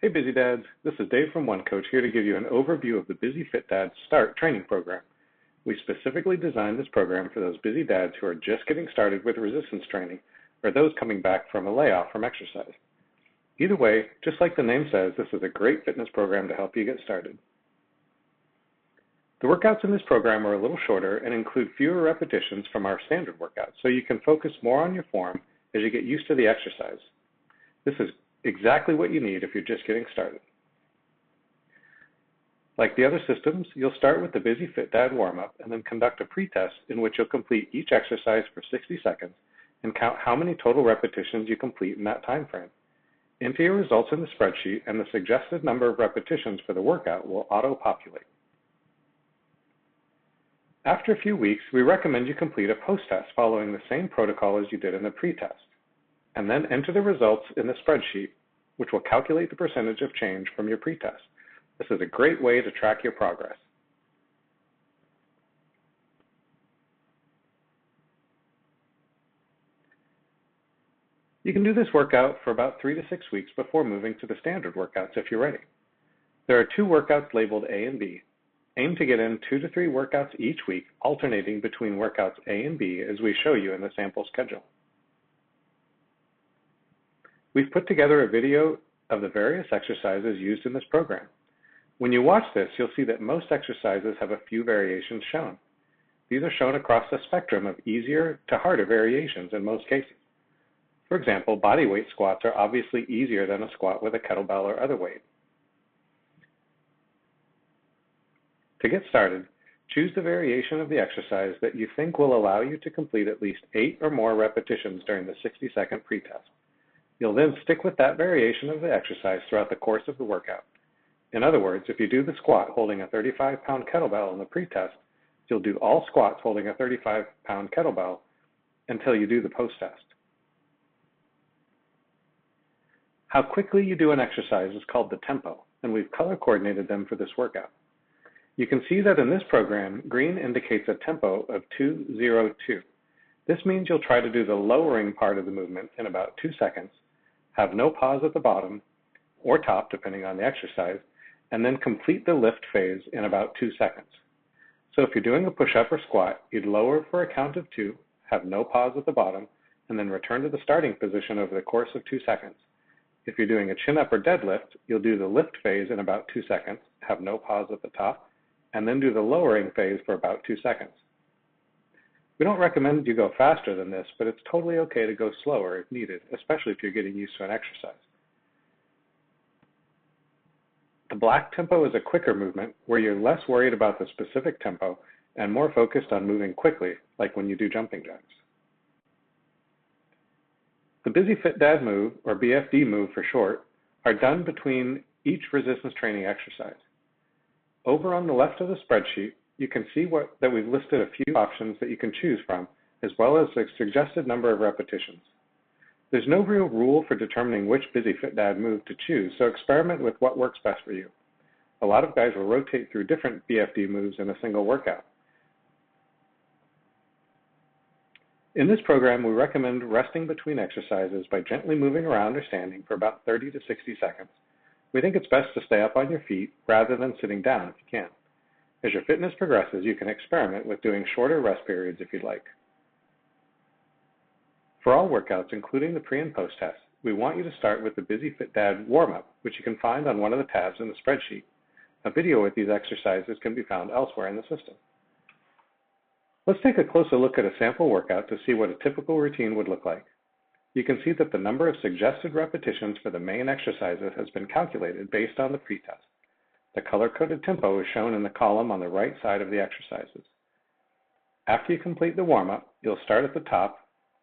Hey Busy Dads, this is Dave from One Coach here to give you an overview of the Busy Fit Dad Start training program. We specifically designed this program for those busy dads who are just getting started with resistance training or those coming back from a layoff from exercise. Either way, just like the name says, this is a great fitness program to help you get started. The workouts in this program are a little shorter and include fewer repetitions from our standard workouts, so you can focus more on your form as you get used to the exercise. This is exactly what you need if you're just getting started. Like the other systems, you'll start with the Busy Fit Dad warm-up and then conduct a pre-test in which you'll complete each exercise for 60 seconds and count how many total repetitions you complete in that time frame. Enter your results in the spreadsheet and the suggested number of repetitions for the workout will auto-populate. After a few weeks, we recommend you complete a post-test following the same protocol as you did in the pre-test, and then enter the results in the spreadsheet, which will calculate the percentage of change from your pre-test. This is a great way to track your progress. You can do this workout for about 3 to 6 weeks before moving to the standard workouts if you're ready. There are 2 workouts labeled A and B. Aim to get in 2 to 3 workouts each week, alternating between workouts A and B as we show you in the sample schedule. We've put together a video of the various exercises used in this program. When you watch this, you'll see that most exercises have a few variations shown. These are shown across a spectrum of easier to harder variations in most cases. For example, body weight squats are obviously easier than a squat with a kettlebell or other weight. To get started, choose the variation of the exercise that you think will allow you to complete at least 8 or more repetitions during the 60-second pre-test. You'll then stick with that variation of the exercise throughout the course of the workout. In other words, if you do the squat holding a 35-pound kettlebell in the pre-test, you'll do all squats holding a 35-pound kettlebell until you do the post-test. How quickly you do an exercise is called the tempo, and we've color coordinated them for this workout. You can see that in this program, green indicates a tempo of 2:02. This means you'll try to do the lowering part of the movement in about 2 seconds, have no pause at the bottom or top, depending on the exercise, and then complete the lift phase in about 2 seconds. So if you're doing a push-up or squat, you'd lower for a count of 2, have no pause at the bottom, and then return to the starting position over the course of 2 seconds. If you're doing a chin-up or deadlift, you'll do the lift phase in about 2 seconds, have no pause at the top, and then do the lowering phase for about 2 seconds. We don't recommend you go faster than this, but it's totally okay to go slower if needed, especially if you're getting used to an exercise. The black tempo is a quicker movement where you're less worried about the specific tempo and more focused on moving quickly, like when you do jumping jacks. The Busy Fit Dad move, or BFD move for short, are done between each resistance training exercise. Over on the left of the spreadsheet, you can see that we've listed a few options that you can choose from, as well as a suggested number of repetitions. There's no real rule for determining which Busy Fit Dad move to choose, so experiment with what works best for you. A lot of guys will rotate through different BFD moves in a single workout. In this program, we recommend resting between exercises by gently moving around or standing for about 30 to 60 seconds. We think it's best to stay up on your feet rather than sitting down if you can. As your fitness progresses, you can experiment with doing shorter rest periods if you'd like. For all workouts, including the pre and post tests, we want you to start with the Busy Fit Dad warm-up, which you can find on one of the tabs in the spreadsheet. A video with these exercises can be found elsewhere in the system. Let's take a closer look at a sample workout to see what a typical routine would look like. You can see that the number of suggested repetitions for the main exercises has been calculated based on the pre-test. The color-coded tempo is shown in the column on the right side of the exercises. After you complete the warm-up, you'll start at the top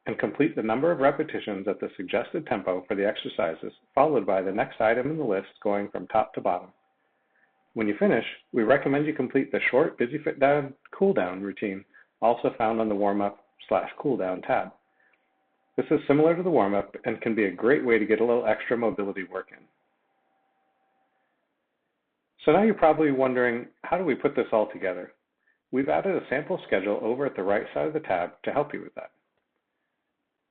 and complete the number of repetitions at the suggested tempo for the exercises, followed by the next item in the list going from top to bottom. When you finish, we recommend you complete the short Busy Fit Dad cool-down routine, also found on the warm-up/cool-down tab. This is similar to the warm-up and can be a great way to get a little extra mobility work in. So now you're probably wondering, how do we put this all together? We've added a sample schedule over at the right side of the tab to help you with that.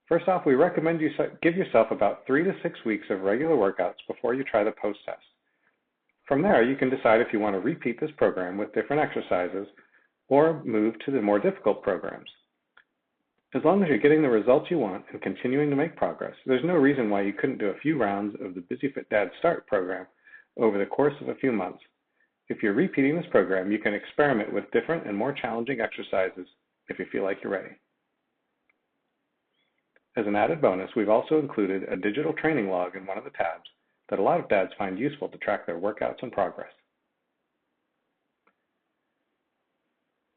First off, we recommend you give yourself about 3 to 6 weeks of regular workouts before you try the post-test. From there, you can decide if you want to repeat this program with different exercises or move to the more difficult programs. As long as you're getting the results you want and continuing to make progress, there's no reason why you couldn't do a few rounds of the Busy Fit Dad Start program over the course of a few months. If you're repeating this program, you can experiment with different and more challenging exercises if you feel like you're ready. As an added bonus, we've also included a digital training log in one of the tabs that a lot of dads find useful to track their workouts and progress.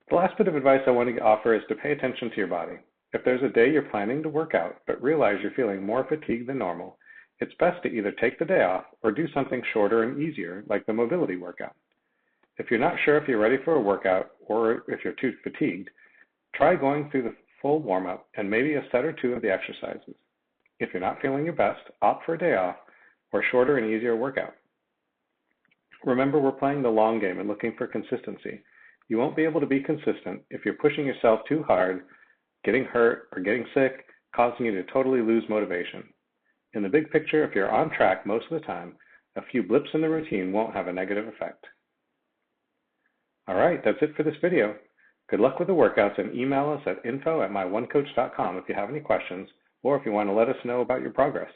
The last bit of advice I want to offer is to pay attention to your body. If there's a day you're planning to work out but realize you're feeling more fatigued than normal, it's best to either take the day off or do something shorter and easier like the mobility workout. If you're not sure if you're ready for a workout or if you're too fatigued, try going through the full warm-up and maybe a set or two of the exercises. If you're not feeling your best, opt for a day off or shorter and easier workout. Remember, we're playing the long game and looking for consistency. You won't be able to be consistent if you're pushing yourself too hard, getting hurt or getting sick, causing you to totally lose motivation. In the big picture, if you're on track most of the time, a few blips in the routine won't have a negative effect. All right, that's it for this video. Good luck with the workouts, and email us at info@myonecoach.com if you have any questions or if you want to let us know about your progress.